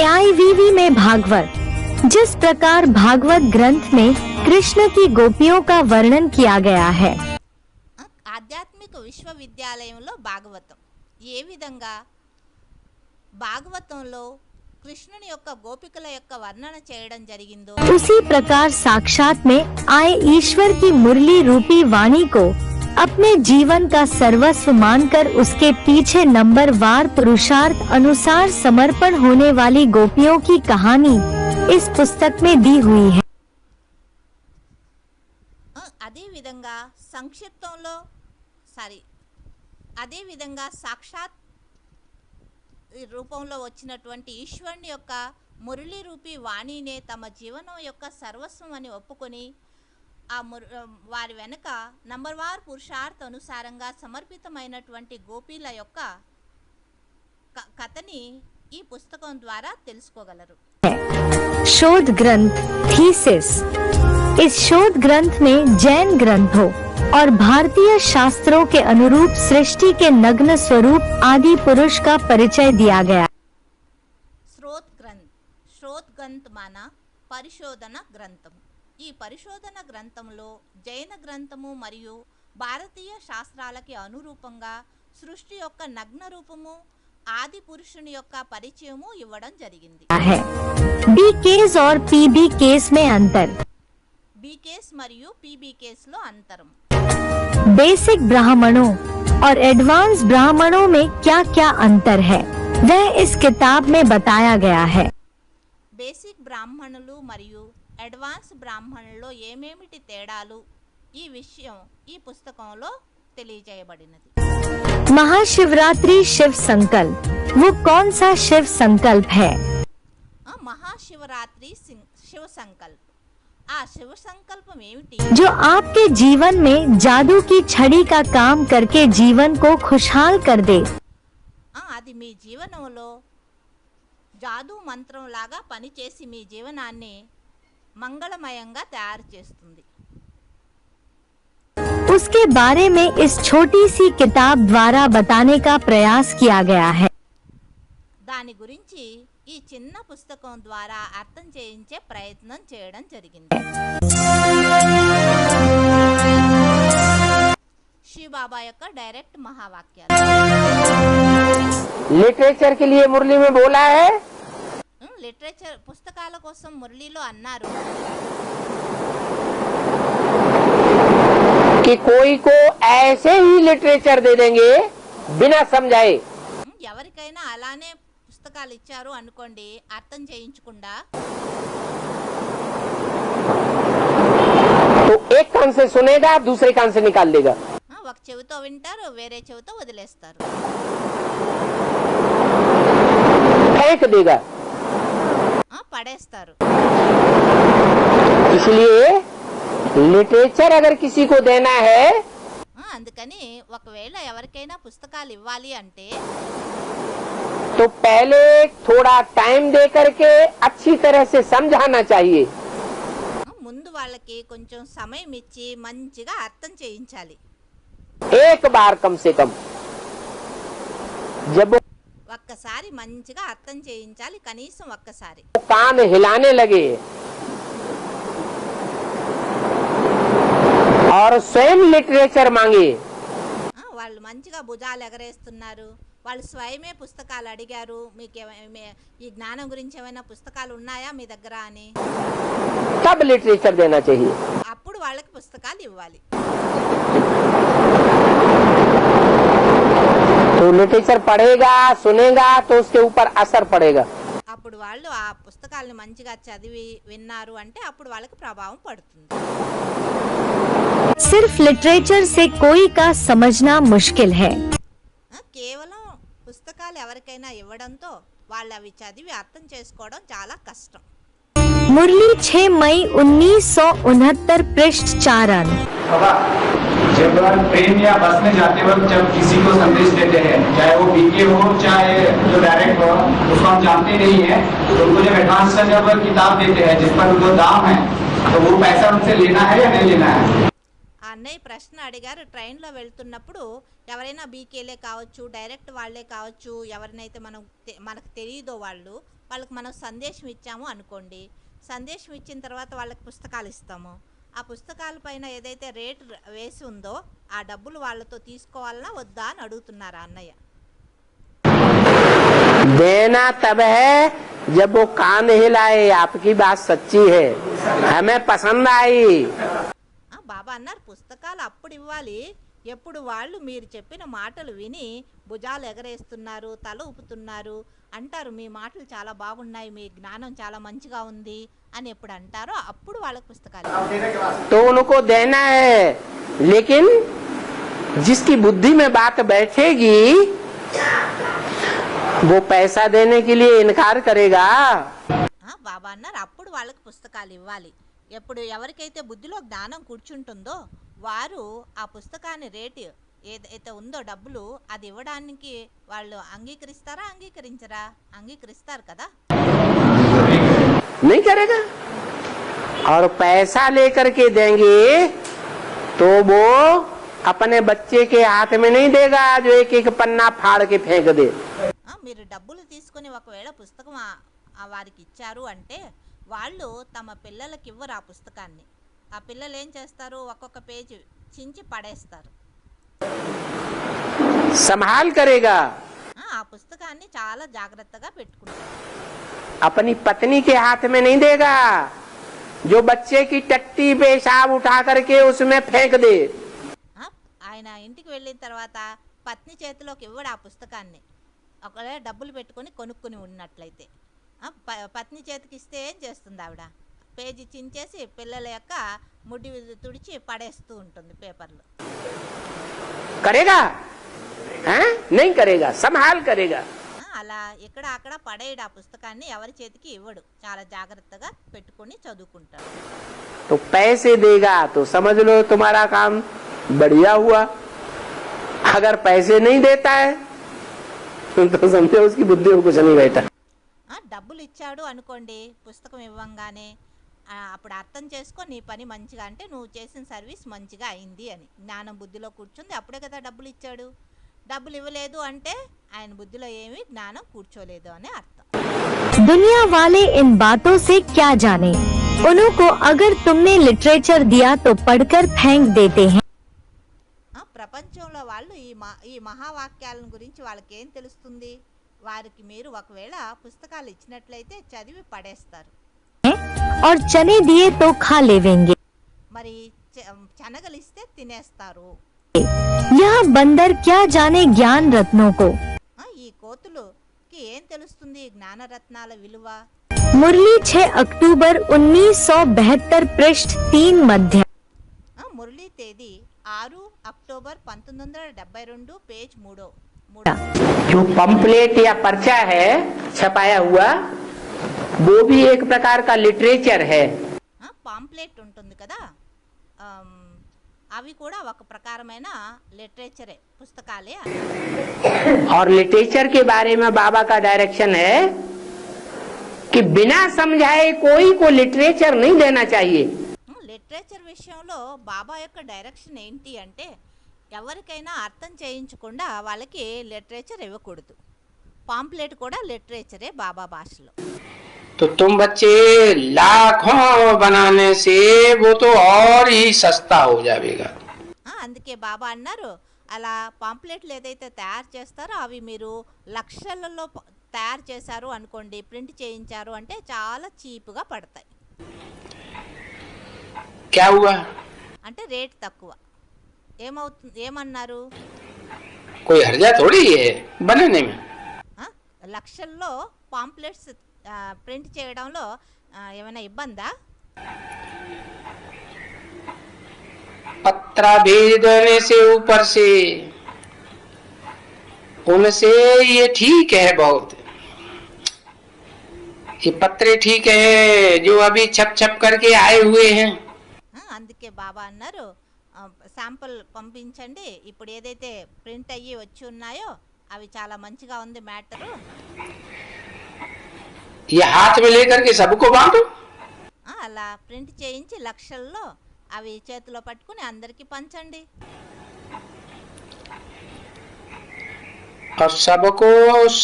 AIVV में भागवत, जिस प्रकार भागवत ग्रंथ में कृष्ण की गोपियों का वर्णन किया गया है, ఆధ్యాత్మిక విశ్వవిద్యాలయంలో భాగవతం ఏ విధంగా భాగవతంలో కృష్ణుని యొక్క గోపికల యొక్క వర్ణన చేయడం జరిగిందో उसी प्रकार साक्षात में आए ईश्वर की मुरली रूपी वाणी को अपने जीवन का सर्वस्व मानकर उसके पीछे नंबरवार पुरुषार्थ अनुसार समर्पण होने वाली गोपियों की कहानी इस पुस्तक में दी हुई है। అదే విధంగా సాక్షాత్ రూపంలో వచ్చినటువంటి ఈశ్వరుని యొక్క మురళి రూపీ వాణినే తమ జీవనం యొక్క సర్వస్వం అని ఒప్పుకొని ఆ వారి వెనుక నంబర్వార్ పురుషార్థ అనుసారంగా సమర్పితమైనటువంటి గోపీల యొక్క కథని ఈ పుస్తకం ద్వారా తెలుసుకోగలరు. शोध ग्रंथ थीसिस, इस शोध ग्रंथ में जैन ग्रंथों और भारतीय शास्त्रों के अनुरूप सृष्टि के नग्न स्वरूप आदि पुरुष का परिचय दिया गया. శ్రోత్ గ్రంథ్ మాన పరిశోధన గ్రంథం. ఈ పరిశోధన గ్రంథంలో జైన గ్రంథము మరియు భారతీయ శాస్త్రాలకి అనురూపంగా సృష్టి యొక్క నగ్న రూపము ఆది పురుషుని యొక్క పరిచయము ఇవ్వడం జరిగింది. बी केस और पीबी केस में अंतर. बी केस మరియు पीबी केस లో अंतरम. बेसिक ब्राह्मणों और एडवांस ब्राह्मणों में क्या क्या अंतर है, वह इस किताब में बताया गया है. బేసిక్ బ్రాహ్మణులు మరియు అడ్వాన్స్ బ్రాహ్మణుల్లో ఏమేమిటి తేడాలు ఈ విషయం ఈ పుస్తకంలో తెలియజేయబడినది. महाशिवरात्रि शिव संकल्प, वो कौन सा शिव संकल्प है? महाशिवरात्रि शिव संकल्प, आ शिव संकल्पम ఏమిటి? जो आपके जीवन में जादू की छड़ी का काम करके जीवन को खुशहाल कर दे. అది మీ జీవనంలో జాదూ మంత్రం లాగా పనిచేసి మీ జీవనాన్ని మంగళమయంగా తయారు చేస్తుంది. उसके बारे में इस छोटी सी किताब द्वारा बताने का प्रयास किया गया है. దాని గురించి ఈ చిన్న పుస్తకం ద్వారా అర్థం చేయించే ప్రయత్నం చేయడం జరిగింది. शिव बाबा యొక్క డైరెక్ట్ మహావాక్యాలు. लिटरेचर के लिए मुरली में बोला है, లిటరేచర్ పుస్తకాల కోసం మురళిలో అన్నారు कि कोई को ऐसे ही लिटरेचर दे देंगे बिना समझाए. ఎవరికైనా అలానే పుస్తకాలు ఇచ్చారు అనుకోండి అర్థం చేయించకుండా तो एक कान से सुनेगा दूसरे कान से निकाल देगा. ఒక చెవితో వింటారు వేరే చెవితో వదిలేస్తారు. फेंक देगा. పడేస్తారు. इसलिए लिटरेचर अगर किसी को देना है అందుకని ఒకవేళ ఎవరికైనా పుస్తకాలు ఇవ్వాలి అంటే तो पहले थोड़ा टाइम दे करके अच्छी तरह से समझाना चाहिए। ముందు వాళ్ళకి కొంచెం సమయం ఇచ్చి మంచిగా అర్థం చేయించాలి। एक बार कम से कम जब वो ఒక్కసారి మంచిగా అర్థం చేయించాలి, కనీసం ఒక్కసారి। कान हिलाने लगे और स्वयं लिटरेचर मांगे, వాళ్ళు మంచిగా భుజాలు ఎగరేస్తున్నారు, వాళ్ళు స్వయమే పుస్తకాలు అడిగారు, మీకు ఈ జ్ఞానం గురించి ఏమైనా పుస్తకాలు ఉన్నాయా మీ దగ్గర అని, तब लिटरेचर देना चाहिए। అప్పుడు వాళ్ళకి పుస్తకాలు ఇవ్వాలి। तो लिटरेचर पढ़ेगा सुनेगा तो उसके ऊपर असर पड़ेगा। అప్పుడు వాళ్ళు ఆ పుస్తకాలను మంచిగా చదివి విన్నారు అంటే అప్పుడు వాళ్ళకి ప్రభావం పడుతుంది। सिर्फ लिटरेचर से कोई का समझना मुश्किल है। కేవలం పుస్తకాలు ఎవరికైనా ఇవ్వడంతో వాళ్ళు అవి చదివి అర్థం చేసుకోవడం చాలా కష్టం। मुरली 6 मई 1969 पृष्ठ 4 अंक। बाबा, जब ट्रेन या बस में जाते वक्त जब किसी को संदेश देते हैं, चाहे वो बीके हो चाहे जो डायरेक्ट हो, उसको हम जानते नहीं है, तो उनको जब एडवांस का जब किताब देते हैं जिस पर उनको दाम है, तो वो पैसा उनसे लेना है या नहीं लेना है? ఆ అన్నయ్య ప్రశ్న అడిగారు, ట్రైన్లో వెళ్తున్నప్పుడు ఎవరైనా బీకేలే కావచ్చు, డైరెక్ట్ వాళ్ళే కావచ్చు, ఎవరినైతే మనకు తెలియదో వాళ్ళకి మనం సందేశం ఇచ్చాము అనుకోండి, సందేశం ఇచ్చిన తర్వాత వాళ్ళకి పుస్తకాలు ఇస్తాము, ఆ పుస్తకాల పైన ఏదైతే రేట్ వేసి ఉందో ఆ డబ్బులు వాళ్ళతో తీసుకోవాలన్నా వద్దా అని అడుగుతున్నారు అన్నయ్య। देना तब है जब वो कान हिलाए, आपकी बात सच्ची है, हमें पसंद आई। బాబా అన్నారు పుస్తకాలు అప్పుడు ఇవ్వాలి ఎప్పుడు వాళ్ళు మీరు చెప్పిన మాటలు విని భుజాలు ఎగరేస్తున్నారు, తల ఊపుతున్నారు, అంటారు మీ మాటలు చాలా బాగున్నాయి, మీ జ్ఞానం చాలా మంచిగా ఉంది అని ఎప్పుడు అంటారో అప్పుడు వాళ్ళకి పుస్తకాలు। तो उनको देना है, लेकिन जिसकी बुद्धि में बात बैठेगी वो पैसा देने के लिए इनकार करेगा। బాబా అన్నారు అప్పుడు వాళ్ళకి పుస్తకాలు ఇవ్వాలి ఎప్పుడు ఎవరికైతే బుద్ధిలో జ్ఞానం కూర్చుంటుందో వారు ఆ పుస్తకాన్ని రేటు ఏదైతే ఉందో డబ్బులు అది ఇవ్వడానికి వాళ్ళు అంగీకరిస్తారా అంగీకరించరా? అంగీకరిస్తారు కదా। नहीं करेगा, और पैसा लेकर के देंगे तो वो अपने बच्चे के हाथ में नहीं देगा जो एक एक पन्ना फाड़ के फेंक दे। మీరు డబ్బులు తీసుకుని ఒకవేళ పుస్తకం వారికి ఇచ్చారు అంటే వాళ్ళు తమ పిల్లలకి ఇవ్వరు ఆ పుస్తకాన్ని, ఆ పిల్లలు ఏం చేస్తారు ఒక్కొక్క పేజీ చించి పడేస్తారు। संभाल करेगा, ఆ పుస్తకాన్ని చాలా జాగ్రత్తగా పెట్టుకుంటారు। अपनी पत्नी के हाथ में नहीं देगा जो बच्चे की टट्टी पेशाब उठा करके उसमें फेंक दे। ఆయన ఇంటికి వెళ్ళిన తర్వాత పత్ని చేతిలోకి ఇవ్వడు ఆ పుస్తకాన్ని, ఒకవేళ డబ్బులు పెట్టుకొని కొనుక్కుని ఉన్నట్లయితే పత్ని చేతికి ఇస్తే ఏం చేస్తుంది ఆవిడ? పేజీ చించేసి పిల్లల యొక్క ముడి తుడిచి పడేస్తూ ఉంటుంది పేపర్లు। करेगा? नहीं करेगा, संभाल करेगा। అలా ఇక్కడ అక్కడ పడేయడు ఆ పుస్తకాన్ని, ఎవరి చేతికి ఇవ్వడు, చాలా జాగ్రత్తగా పెట్టుకొని చదువుకుంటాడు। तो पैसे देगा तो समझ लो तुम्हारा काम बढ़िया हुआ, अगर पैसे नहीं देता है तो समझो उसकी बुद्धि में कुछ नहीं बैठा। డబ్బులు ఇచ్చాడు అనుకోండి పుస్తకం ఇవ్వంగానే అప్పుడు అర్థం చేసుకో నీ పని మంచిగా, అంటే నువ్వు చేసిన సర్వీస్ మంచిగా అయింది అని జ్ఞానం బుద్ధిలో కూర్చుంది, అప్పుడే కదా డబ్బులు ఇచ్చాడు। డబ్బులు ఇవ్వలేదు అంటే ఆయన బుద్ధిలో ఏమీ జ్ఞానం కూర్చోలేదు అని అర్థం। दुनिया वाले इन बातों से क्या जाने, उनको अगर तुमने लिटरेचर दिया तो पढ़कर फेंक देते हैं। ప్రపంచంలో వాళ్ళు ఈ మహావాక్యాలను గురించి వాళ్ళకి ఏం తెలుస్తుంది? వారికి మీరు ఒకవేళ పుస్తకాలు ఇచ్చినట్లయితే చదివి పడేస్తారు, और चने दिए तो खा लेवेंगे। మరి శనగలు ఇస్తే తినేస్తారు। यह बंदर क्या जाने ज्ञान रत्नों को। ఈ కోతులుకి ఏం తెలుస్తుంది జ్ఞానరత్నాల విలువ? मुरली 6 अक्टूबर 1972 पृष्ठ 3 मध्य। మురళీ తేదీ 6 అక్టోబర్ 1972 పేజ్ 3। जो पंपलेट या पर्चा है छपाया हुआ वो भी एक प्रकार का लिटरेचर है। పాంప్లెట్ ఉంటుంది కదా, అవి కూడా ఒక ప్రకారమైన లిటరేచరే, పుస్తకాలే. और लिटरेचर के बारे में बाबा का डायरेक्शन है कि बिना समझाए कोई को लिटरेचर नहीं देना चाहिए. లిటరేచర్ విషయంలో బాబా యొక్క డైరెక్షన్ ఏంటి అంటే ఎవరికైనా అర్థం చేయించకుండా వాళ్ళకి లిటరేచర్ ఇవ్వకూడదు. పాంప్లెట్ కూడా లిటరేచరే బాబా భాషలో. तो तुम बच्चे लाखों बनाने से वो तो और ही सस्ता हो जाएगा. అందుకే బాబా అన్నారు, అలా పాంప్లెట్లు ఏదైతే తయారు చేస్తారో అవి మీరు లక్షలలో తయారు చేశారు అనుకోండి, ప్రింట్ చేయించారు అంటే చాలా చీప్గా పడతాయి. क्या हुआ? అంటే రేట్ తక్కువ. ఏమన్నారు? कोई हर्जा थोड़ी है बनाने में. లక్షల్లో పాంప్లెట్స్ ప్రింట్ చేయడంలో ఏమైనా ఇబ్బందా? पत्रा भेज देने से ऊपर से उनसे ये ठीक है, बहुत ये पत्रे ठीक है जो अभी छप छप करके आए हुए हैं. అందుకే బాబా అన్నారు, శాంపుల్ పంపించండి, ఇప్పుడు ఏదైతే ప్రింట్ అయ్యి వచ్చి ఉన్నాయో అవి చాలా మంచిగా ఉంది మ్యాటరు. ये हाथ में लेकर के सबको बांटो. అలా ప్రింట్ చేయించి లక్షల్లో అవి చేతిలో పట్టుకుని అందరికి పంచండి. और सबको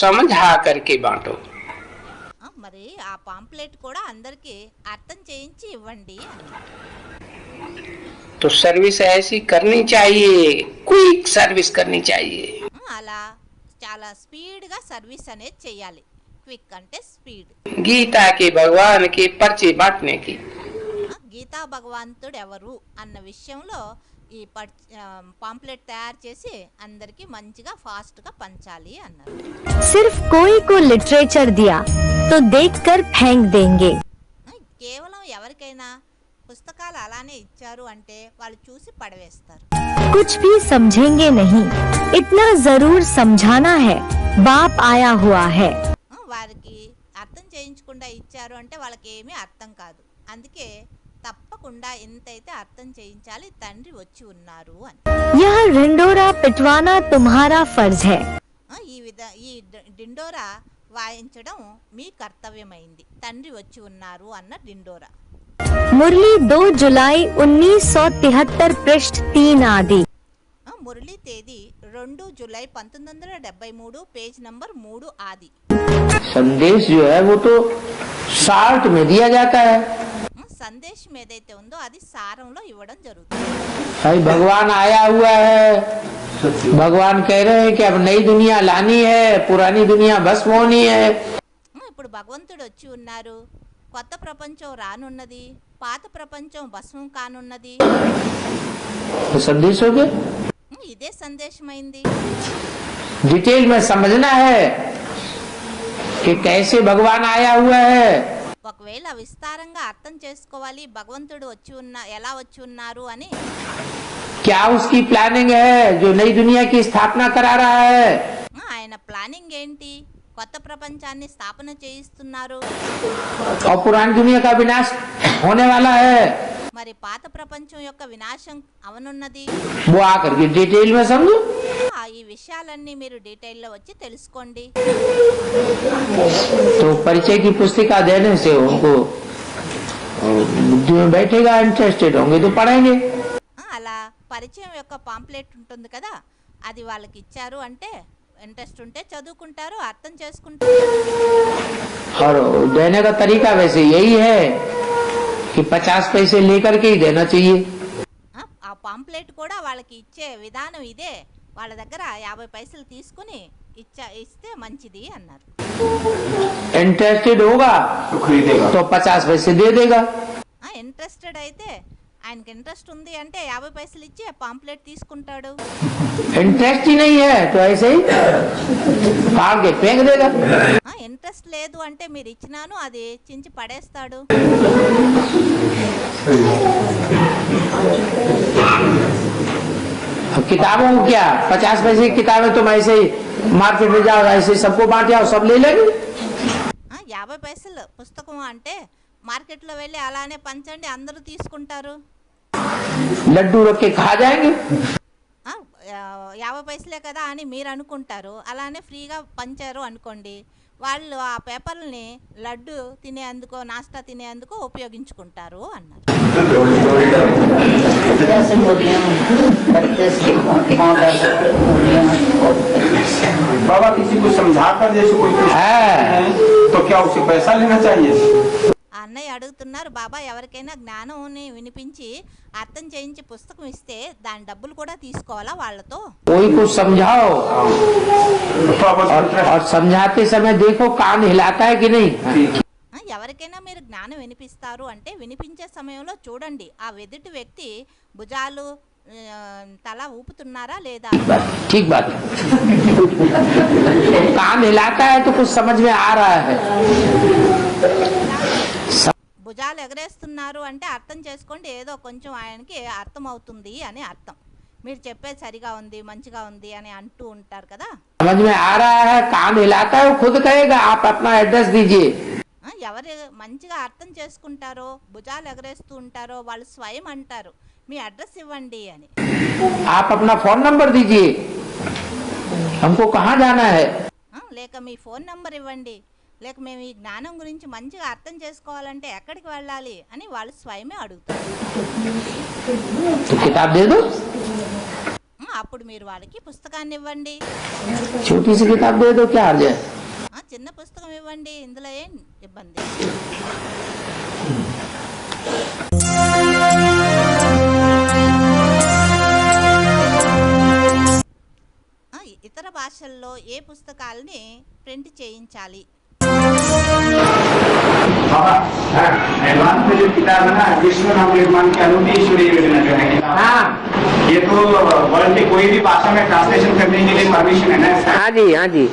समझा करके बांटो. మరి ఆ పాంప్లెట్ కూడా అందరికి అర్థం చేయించి ఇవ్వండి. तो सर्विस ऐसी करनी चाहिए, क्विक सर्विस करनी चाहिए. అలా చాలా స్పీడ్గా సర్వీస్ అనేది చేయాలి. క్విక్ అంటే స్పీడ్. गीता के भगवान के पर्चे बांटने की. గీతా భగవంతుడు ఎవరు అన్న విషయంలో ఈ పాంప్లెట్ తయారు చేసి అందరికి మంచిగా ఫాస్ట్ గా పంచాలి అన్నారు. सिर्फ कोई को लिटरेचर दिया तो देखकर फेंक देंगे. కేవలం ఎవరికైనా పుస్తకాలు అలానే ఇచ్చారు అంటే వాళ్ళు చూసి పడవేస్తారు. कुछ भी समझेंगे नहीं, इतना जरूर समझाना है, बाप आया हुआ है. వారికి అర్థం చేయించకుండా ఇచ్చారు అంటే వాళ్ళకి ఏమీ అర్థం కాదు. అందుకే తప్పకుండా ఎంతైతే అర్థం చేయించాలి, తండ్రి వచ్చి ఉన్నారు అని. यह ढिंडोरा पिटवाना तुम्हारा फर्ज है. ఈ డిండోరా వాయించడం మీ కర్తవ్యమైంది. తండ్రి వచ్చి ఉన్నారు అన్న డిండోరా. मुरली 2 जुलाई 1973 पृष्ठ 3 आदि. మురళీ తేదీ 2 జూలై 1973 పేజ్ నంబర్ 3 ఆది. संदेश जो है वो तो शार्ट में दिया जाता है. సందేశం ఏదైతే ఉందో అది సారంలో ఇవ్వడం జరుగుతుంది. भाई भगवान आया हुआ है, भगवान कह रहे हैं कि अब नई दुनिया लानी है, पुरानी दुनिया भस्म होनी है. ఇప్పుడు భగవంతుడు వచ్చి ఉన్నారు, కొత్త ప్రపంచం రానున్నది, పాత ప్రపంచం భస్మం కానున్నది. तो संदेश हो गया. ఇదే సందేశమైంది. डिटेल में समझना है कि कैसे भगवान आया हुआ है. ఒకవేళ విస్తారంగా అర్థం చేసుకోవాలి భగవంతుడు ఎలా వచ్చి ఉన్నారు అని. क्या उसकी प्लानिंग है जो नई दुनिया की स्थापना करा रहा है. ఆయన ప్లానింగ్ ఏంటి? కొత్త ప్రపంచాన్ని స్థాపన చేయిస్తున్నారు. और पुरानी दुनिया का विनाश होने वाला है. మరి పాత ప్రపంచం యొక్క వినాశం అవనున్నది. वो आकर के डिटेल में समझो. ఈ విషయాలన్నీ మీరు డీటెయిల్లో వచ్చి తెలుసుకోండి. तो परिचय की पुस्तिका देने से उनको बुद्धि में बैठेगा, इंटरेस्टेड होंगे तो पढ़ेंगे. అలా పరిచయం యొక్క పాంప్లెట్ ఉంటుంది కదా, అది వాళ్ళకి ఇచ్చారు అంటే ఇంట్రెస్ట్ ఉంటే చదువుకుంటారు, అర్థం చేసుకుంటారు. और देने का तरीका वैसे यही है कि 50 पैसे लेकर के ही देना चाहिए. ఆ పాంప్లెట్ కూడా వాళ్ళకి ఇచ్చే విధానం ఇదే. వాళ్ళ దగ్గర 50 పైసలు తీసుకుని ఇస్తే మంచిది అన్నారు. इंटरेस्टेड होगा तो 50 पैसे दे देगा. ఇంట్రెస్టెడ్ అయితే ఆయనకి ఇంట్రెస్ట్ ఉంది అంటే 50 పైసలు ఇచ్చి పాంప్లెట్ తీసుకుంటాడు. इंटरेस्ट ही नहीं है तो ऐसे ही फाड़ के फेंक देगा. ఇంట్రెస్ట్ లేదు అంటే మీరు ఇచ్చినాను అది చించి పడేస్తాడు. किताबों को क्या 50 पैसे की किताबें तुम ऐसे ही मार्केट में जाओ, ऐसे सबको बांट जाओ, सब ले लेंगे. 50 పైసలు పుస్తకం అంటే మార్కెట్లో వెళ్ళి అలానే పంచండి అందరూ తీసుకుంటారు. लड्डू रख के खा जाएंगे। 50 పైసలే కదా అని మీరు అనుకుంటారు. అలానే ఫ్రీగా పంచారు అనుకోండి, వాళ్ళు ఆ పేపర్లని లడ్డు తినేందుకో నాస్టా తినేందుకో ఉపయోగించుకుంటారు అన్నారు. बाबा किसी को समझा कर जैसे कोई है तो क्या उसे पैसा लेना चाहिए? ఆ అన్నయ్య అడుగుతున్నారు, బాబా ఎవరికైనా జ్ఞానంని వినిపించి అర్థం చేయించి పుస్తకం ఇస్తే దాని డబ్బులు కూడా తీసుకోవాలా వాళ్ళతో? कोई को समझाओ और समझाते समय देखो कान हिलाता है कि नहीं। ఎవరికైనా మీరు జ్ఞానం వినిపిస్తారు అంటే వినిపించే సమయంలో చూడండి ఆ ఎదుటి వ్యక్తి భుజాలు తల ఊపుతున్నారా లేదా. ठीक बात है। कान हिलाता है तो कुछ समझ में आ रहा है। భుజాలు ఎగరేస్తున్నారు అంటే అర్థం చేసుకోండి, ఏదో కొంచెం ఆయనకి అర్థం అవుతుంది అని అర్థం. మీరు చెప్పేది సరిగా ఉంది మంచిగా ఉంది అని అంటూ ఉంటారు కదా. समझ में आ रहा है, कान हिलाता है, वो खुद कहेगा आप अपना एड्रेस दीजिए। ఎవరు మంచిగా అర్థం చేసుకుంటారో భుజాలు ఎగరేస్తూ ఉంటారో వాళ్ళు స్వయం అంటారు మీ అడ్రస్ ఇవ్వండి అని. आप अपना फोन नंबर दीजिए, हमको कहाँ जाना है। లేక మీ ఫోన్ నంబర్ ఇవ్వండి, లేక మేము ఈ జ్ఞానం గురించి మంచిగా అర్థం చేసుకోవాలంటే ఎక్కడికి వెళ్ళాలి అని వాళ్ళు స్వయమే అడుగుతారు. तो किताब दे दो, అప్పుడు మీరు వాళ్ళకి పుస్తకాన్ని ఇవ్వండి. छोटी सी किताब दे दो, क्या हर्ज है। చిన్న పుస్తకం ఇవ్వండి, ఇందులో ఏం ఇబ్బంది. ఇతర భాషల్లో ఏ పుస్తకాలని ప్రింట్ చేయించాలి? एडवांस में जो किताब है ना विश्व नवनिर्माण की अनूठी ईश्वरीय योजना जो है किताब, ये तो वर्ल्ड की कोई भी भाषा में ट्रांसलेशन करने के लिए परमिशन है ना? हाँ जी हाँ जी।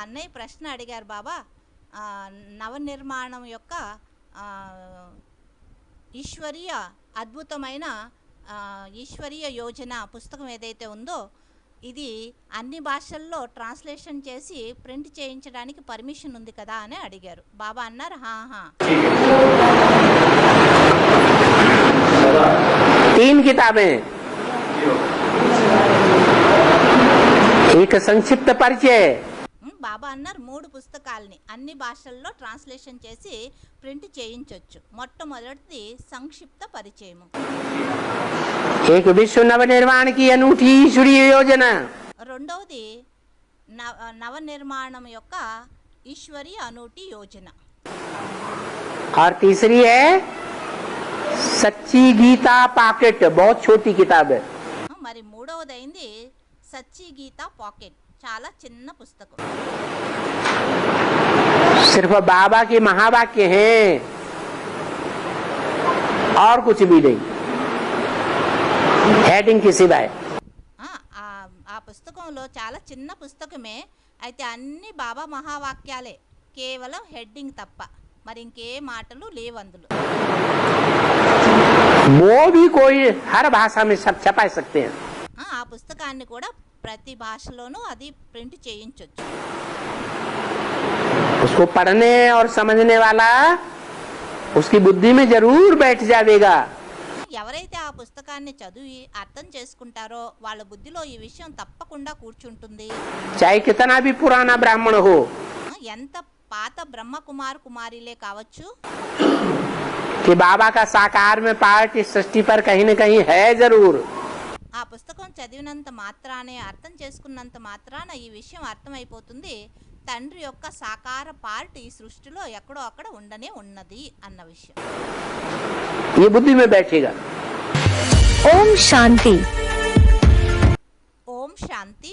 అన్నయ్య ప్రశ్న అడిగారు, బాబా నవనిర్మాణం యొక్క ఈశ్వరీయ అద్భుతమైన ఈశ్వరీయ యోజన పుస్తకం ఏదైతే ఉందో ఇది అన్ని భాషల్లో ట్రాన్స్లేషన్ చేసి ప్రింట్ చేయించడానికి పర్మిషన్ ఉంది కదా అని అడిగారు. బాబా అన్నారు हाँ 3 किताबें, एक संक्षिप्त परिचय। బాబా అన్నారు 3 పుస్తకాలని అన్ని భాషల్లో ట్రాన్స్లేషన్ చేసి ప్రింట్ చేయించవచ్చు. మొట్టమొదటిది సంక్షిప్త పరిచయము, एक विश्व नवनिर्माण की अनूठी ईश्वरीय योजना, రెండవది నవనిర్మాణం యొక్క ఈశ్వరీయ అనూటి యోజన, और तीसरी है सच्ची गीता पॉकेट, बहुत छोटी किताब है। మరి మూడవదైంది సచ్చి గీత పాకెట్, చాలా చిన్న పుస్తకం. सिर्फ बाबा के महावाक्य हैं और कुछ भी नहीं, हेडिंग के सिवाय। ఆ పుస్తకంలో చాలా చిన్న పుస్తకమే, అయితే అన్ని బాబా మహావాక్యాలే, కేవలం హెడ్డింగ్ తప్ప మరి ఇంకే మాటలు లేవు అందులో. वो भी कोई हर भाषा में सब छपा सकते हैं। ఆ పుస్తకాన్ని కూడా ప్రతి భాషలోనూ అది ప్రింట్ చేయించవచ్చు. उसको पढ़ने और समझने वाला उसकी बुद्धि में जरूर बैठ जाएगा। ఎవరైతే ఆ పుస్తకాన్ని చదివి అర్థం చేసుకుంటారో వాళ్ళ బుద్ధిలో ఈ విషయం తప్పకుండా కూర్చుంటుంది. चाहे कितना भी पुराना ब्राह्मण हो, ఎంత పాత బ్రహ్మ కుమార్ కుమారిలే కావచ్చు, कि बाबा का साकार में पार्ट इस सृष्टि पर कहीं न कहीं है जरूर। ఆ పుస్తకం చదివినంత మాత్రానే అర్థం చేసుకున్నంత మాత్రాన ఈ విషయం అర్థమైపోతుంది, తండ్రి యొక్క సాకార పార్ట్ ఈ సృష్టిలో ఎక్కడో అక్కడ ఉండనే ఉన్నది అన్న విషయం ये बुद्धि में बैठेगा। ओम शांति। ఓం శాంతి.